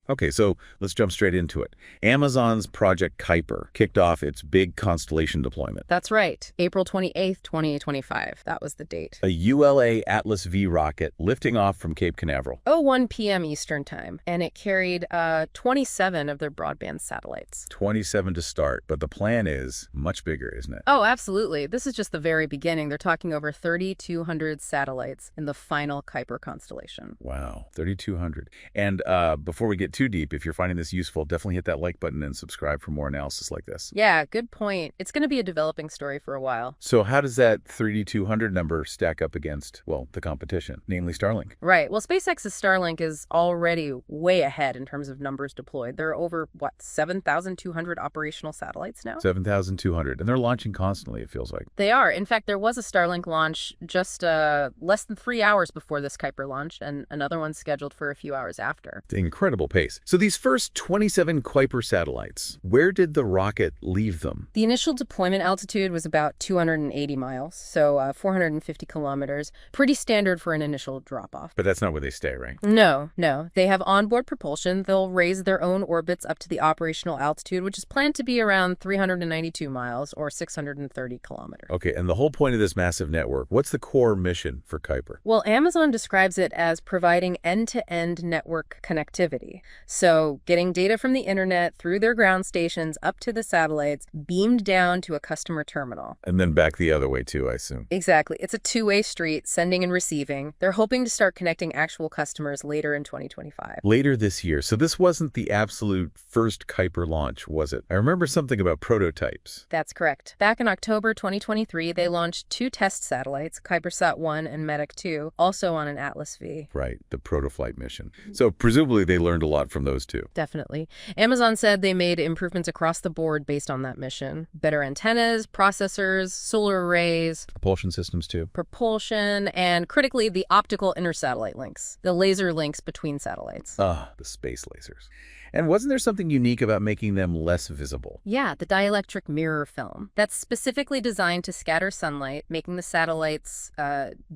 Okay, so let's jump straight into it. Amazon's Project Kuiper kicked off its big constellation deployment. That's right. April 28th, 2025. That was the date. A ULA Atlas V rocket lifting off from Cape Canaveral. 01 p.m. Eastern Time, and it carried 27 of their broadband satellites. 27 to start, but the plan is much bigger, isn't it? Oh, absolutely. This is just the very beginning. They're talking over 3,200 satellites in the final Kuiper constellation. Wow, 3,200. And before we get too deep, if you're finding this useful, definitely hit that like button and subscribe for more analysis like this. Yeah, good point. It's going to be a developing story for a while. So how does that 3,200 number stack up against, well, the competition, namely Starlink? Right. Well, SpaceX's Starlink is already way ahead in terms of numbers deployed. There are over, 7,200 operational satellites now? 7,200. And they're launching constantly, it feels like. They are. In fact, there was a Starlink launch just less than 3 hours before this Kuiper launch, and another one scheduled for a few hours after. Incredible pace. So these first 27 Kuiper satellites, where did the rocket leave them? The initial deployment altitude was about 280 miles, so 450 kilometers. Pretty standard for an initial drop-off. But that's not where they stay, right? No. They have onboard propulsion. They'll raise their own orbits up to the operational altitude, which is planned to be around 392 miles or 630 kilometers. Okay, and the whole point of this massive network, what's the core mission for Kuiper? Well, Amazon describes it as providing end-to-end network connectivity. So getting data from the internet through their ground stations up to the satellites, beamed down to a customer terminal. And then back the other way too, I assume. Exactly. It's a two-way street, sending and receiving. They're hoping to start connecting actual customers later in 2025. Later this year. So this wasn't the absolute first Kuiper launch, was it? I remember something about prototypes. That's correct. Back in October 2023, they launched 2 test satellites, KuiperSat-1 and MEDEC-2, also on an Atlas V. Right, the protoflight mission. So presumably they learned a lot from those two. Definitely. Amazon said they made improvements across the board based on that mission. Better antennas, processors, solar arrays, Propulsion systems too. propulsion, and critically, the optical inter-satellite links, the laser links between satellites. Ah, the space lasers. And wasn't there something unique about making them less visible? Yeah, the dielectric mirror film. That's specifically designed to scatter sunlight, making the satellites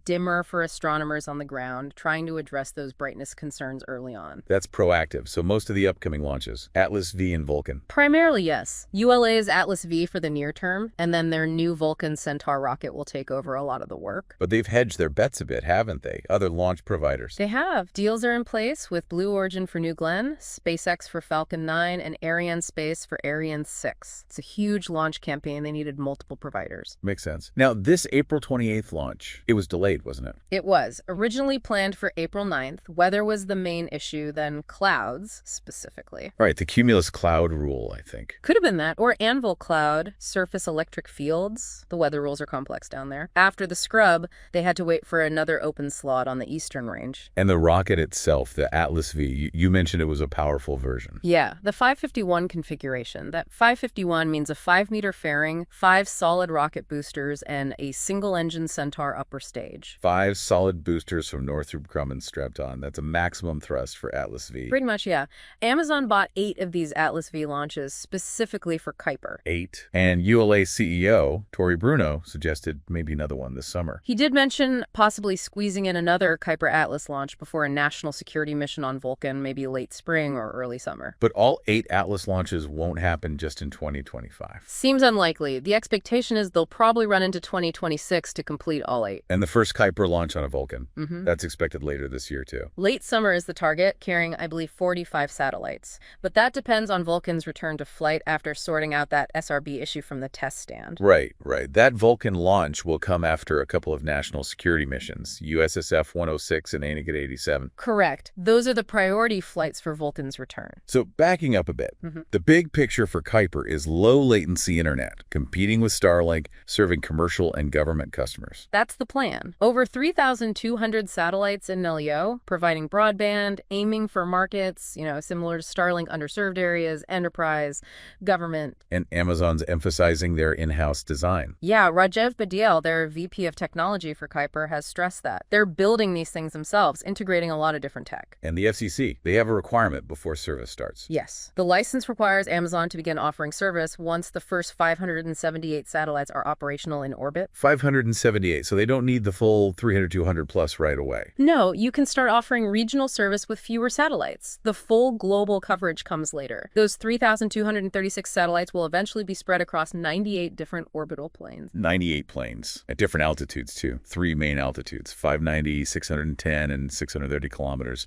dimmer for astronomers on the ground, trying to address those brightness concerns early on. That's proactive, so most of the upcoming launches, Atlas V and Vulcan. Primarily, yes. ULA's Atlas V for the near term, and then their new Vulcan Centaur rocket will take over a lot of the work. But they've hedged their bets a bit, haven't they? Other launch providers. They have. Deals are in place with Blue Origin for New Glenn, SpaceX for Falcon 9, and Arianespace for Ariane 6. It's a huge launch campaign. They needed multiple providers. Makes sense. Now, this April 28th launch, it was delayed, wasn't it? It was. Originally planned for April 9th. Weather was the main issue, then clouds, specifically. All right, the cumulus cloud rule, I think. Could have been that. Or anvil cloud, surface electric fields. The weather rules are complex down there. After the scrub, they had to wait for another open slot on the eastern range. And the rocket itself, the Atlas V, you mentioned it was a powerful version. Yeah, the 551 configuration. That 551 means a 5-meter fairing, 5 solid rocket boosters, and a single-engine Centaur upper stage. 5 solid boosters from Northrop Grumman strapped on. That's a maximum thrust for Atlas V. Pretty much, yeah. Amazon bought 8 of these Atlas V launches specifically for Kuiper. 8. And ULA CEO, Tory Bruno, suggested maybe another one this summer. He did mention possibly squeezing in another Kuiper Atlas launch before a national security mission on Vulcan, maybe late spring or early summer. But all 8 Atlas launches won't happen just in 2025. Seems unlikely. The expectation is they'll probably run into 2026 to complete all 8. And the first Kuiper launch on a Vulcan. That's expected later this year, too. Late summer is the target, carrying, I believe, 45 satellites. But that depends on Vulcan's return to flight after sorting out that SRB issue from the test stand. Right. That Vulcan launch will come after a couple of national security missions, USSF 106 and Anik 87. Correct. Those are the priority flights for Vulcan's return. So backing up a bit, the big picture for Kuiper is low latency internet, competing with Starlink, serving commercial and government customers. That's the plan. Over 3,200 satellites in LEO, providing broadband, aiming for markets, similar to Starlink underserved areas, enterprise, government. And Amazon's emphasizing their in-house design. Yeah, Rajev Badial, their VP of technology for Kuiper, has stressed that. They're building these things themselves, integrating a lot of different tech. And the FCC, they have a requirement before service starts. Yes. The license requires Amazon to begin offering service once the first 578 satellites are operational in orbit. 578, so they don't need the full 300, 200 plus right away. No, you can start offering regional service with fewer satellites. Yes, the full global coverage comes later. Those 3,236 satellites will eventually be spread across 98 different orbital planes. 98 planes at different altitudes, too. 3 main altitudes, 590, 610, and 630 kilometers.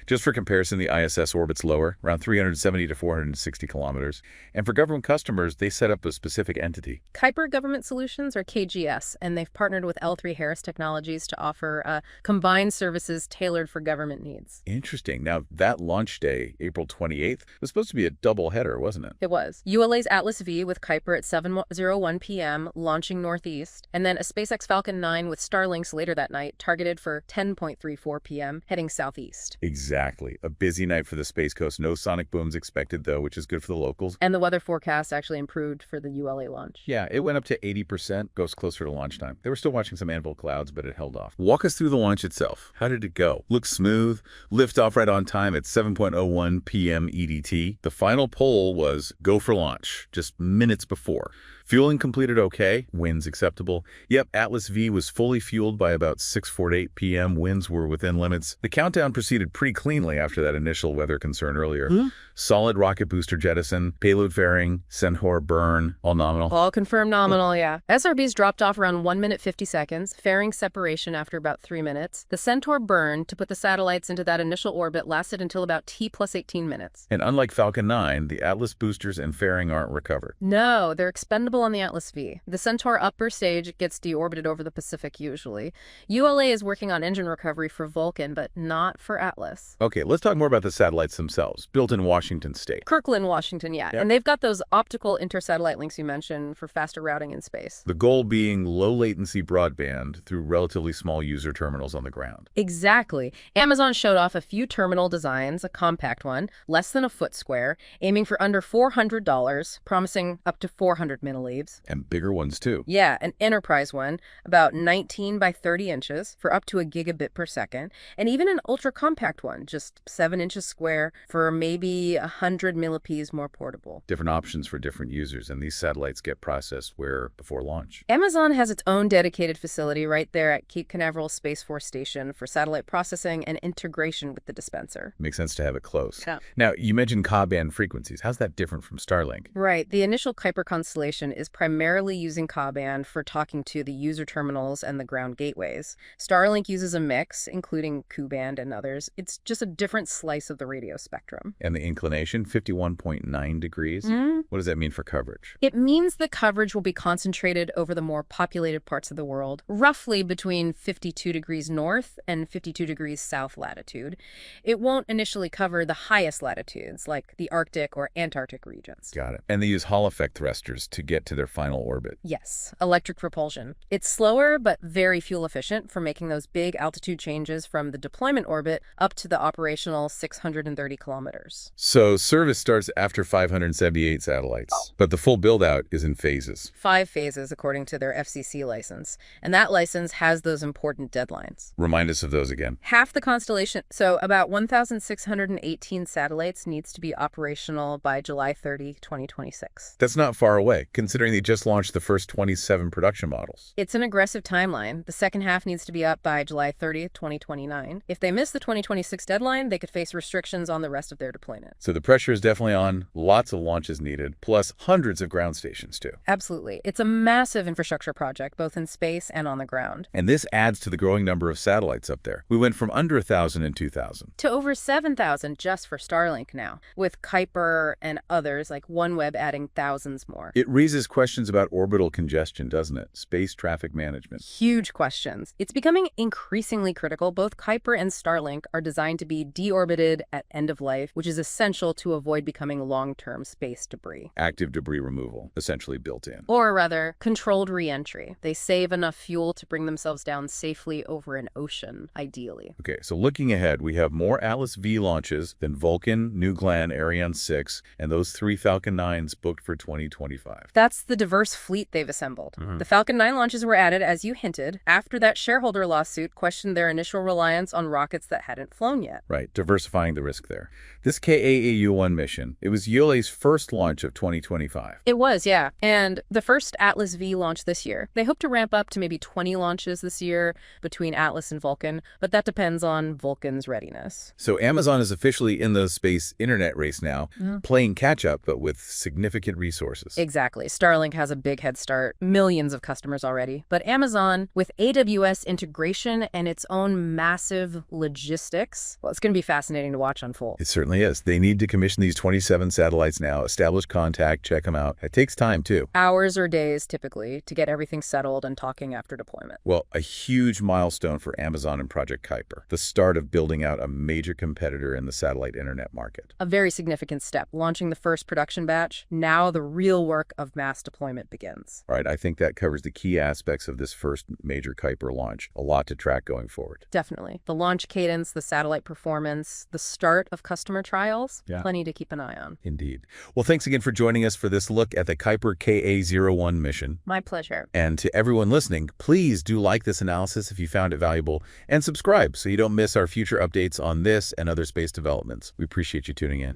Just for comparison, the ISS orbits lower, around 370 to 460 kilometers. And for government customers, they set up a specific entity. Kuiper Government Solutions, or KGS, and they've partnered with L3Harris Technologies to offer combined services tailored for government needs. Interesting. Now, that launch day, April 28th, was supposed to be a double header, wasn't it? It was. ULA's Atlas V with Kuiper at 7:01 p.m., launching northeast, and then a SpaceX Falcon 9 with Starlinks later that night, targeted for 10:34 p.m., heading southeast. Exactly. A busy night for the Space Coast. No sonic booms expected, though, which is good for the locals. And the weather forecast actually improved for the ULA launch. Yeah, it went up to 80%, goes closer to launch time. They were still watching some anvil clouds, but it held off. Walk us through the launch itself. How did it go? Looks smooth. Lift off right on time at 7:01 p.m. EDT. The final poll was go for launch, just minutes before. Fueling completed okay. Winds acceptable. Yep, Atlas V was fully fueled by about 6:48 p.m. Winds were within limits. The countdown proceeded pretty cleanly after that initial weather concern earlier. Solid rocket booster jettison, payload fairing, Centaur burn, all nominal. All confirmed nominal, yeah. SRBs dropped off around 1 minute 50 seconds, fairing separation after about 3 minutes. The Centaur burn to put the satellites into that initial orbit lasted until about T plus 18 minutes. And unlike Falcon 9, the Atlas boosters and fairing aren't recovered. No, they're expendable on the Atlas V. The Centaur upper stage gets deorbited over the Pacific usually. ULA is working on engine recovery for Vulcan, but not for Atlas. Okay, let's talk more about the satellites themselves, built in Washington State. Kirkland, Washington, yeah. Yep. And they've got those optical intersatellite links you mentioned for faster routing in space. The goal being low latency broadband through relatively small user terminals on the ground. Exactly. Amazon showed off a few terminal designs, a compact one, less than a foot square, aiming for under $400, promising up to 400 millilieves. And bigger ones, too. Yeah, an enterprise one, about 19 by 30 inches for up to a gigabit per second, and even an ultra-compact one, just 7 inches square for maybe 100 millipees more portable. Different options for different users, and these satellites get processed where before launch. Amazon has its own dedicated facility right there at Cape Canaveral Space Force Station for satellite processing and integration with the dispenser. Makes sense to have it close. Yeah. Now, you mentioned Ka-band frequencies. How's that different from Starlink? Right. The initial Kuiper constellation is primarily using Ka-band for talking to the user terminals and the ground gateways. Starlink uses a mix, including Ku-band and others. It's just a different slice of the radio spectrum. And the inclination, 51.9 degrees. What does that mean for coverage? It means the coverage will be concentrated over the more populated parts of the world, roughly between 52 degrees north and 52 degrees south latitude. It won't initially cover the highest latitudes, like the Arctic or Antarctic regions. Got it. And they use Hall effect thrusters to get to their final orbit. Yes, electric propulsion. It's slower but very fuel efficient for making those big altitude changes from the deployment orbit up to the operational 630 kilometers. So service starts after 578 satellites, but the full build-out is in phases. 5 phases according to their FCC license, and that license has those important deadlines. Remind us of those again. Half the constellation, so about 1,618 satellites, needs to be operational by July 30, 2026. That's not far away, considering they just launched the first 27 production models. It's an aggressive timeline. The second half needs to be up by July 30th, 2029. If they miss the 2026 deadline, they could face restrictions on the rest of their deployment. So the pressure is definitely on, lots of launches needed, plus hundreds of ground stations too. Absolutely. It's a massive infrastructure project, both in space and on the ground. And this adds to the growing number of satellites up there. We went from under 1,000 in 2000 to over 7,000 just for Starlink now, with Kuiper and others like OneWeb adding thousands more. It raises questions about orbital congestion, doesn't it? Space traffic management. Huge questions. It's becoming increasingly critical. Both Kuiper and Starlink are designed to be deorbited at end of life, which is essential to avoid becoming long-term space debris. Active debris removal, essentially built in. Or rather, controlled re-entry. They save enough fuel to bring themselves down safely over an ocean, ideally. Okay, so looking ahead, we have more Atlas V launches than Vulcan, New Glenn, Ariane 6, and those 3 Falcon 9s booked for 2025. That's the diverse fleet they've assembled. The Falcon 9 launches were added, as you hinted, after that shareholder lawsuit questioned their initial reliance on rockets that hadn't flown yet. Right, diversifying the risk there. This KAAU-1 mission, it was ULA's first launch of 2025. It was, yeah. And the first Atlas V launch this year. They hope to ramp up to maybe 20 launches this year between Atlas and Vulcan, but that depends on Vulcan's readiness. So Amazon is officially in the space internet race now, playing catch-up, but with significant resources. Exactly. Starlink has a big head start, millions of customers already. But Amazon, with AWS integration and its own massive logistics, well, it's going to be fascinating to watch unfold. It certainly is. They need to commission these 27 satellites now, establish contact, check them out. It takes time, too. Hours or days, typically, to get everything settled and talking after deployment. Well, a huge milestone for Amazon and Project Kuiper, the start of building out a major competitor in the satellite internet market. A very significant step, launching the first production batch. Now the real work of mass deployment begins. All right, I think that covers the key aspects of this first major Kuiper launch. A lot to track going forward. Definitely. The launch cadence, the satellite performance, the start of customer trials, plenty to keep an eye on. Indeed. Well, thanks again for joining us for this look at the Kuiper KA-01 mission. My pleasure. And to everyone listening, please do like this analysis if you found it valuable, and subscribe so you don't miss our future updates on this and other space developments. We appreciate you tuning in.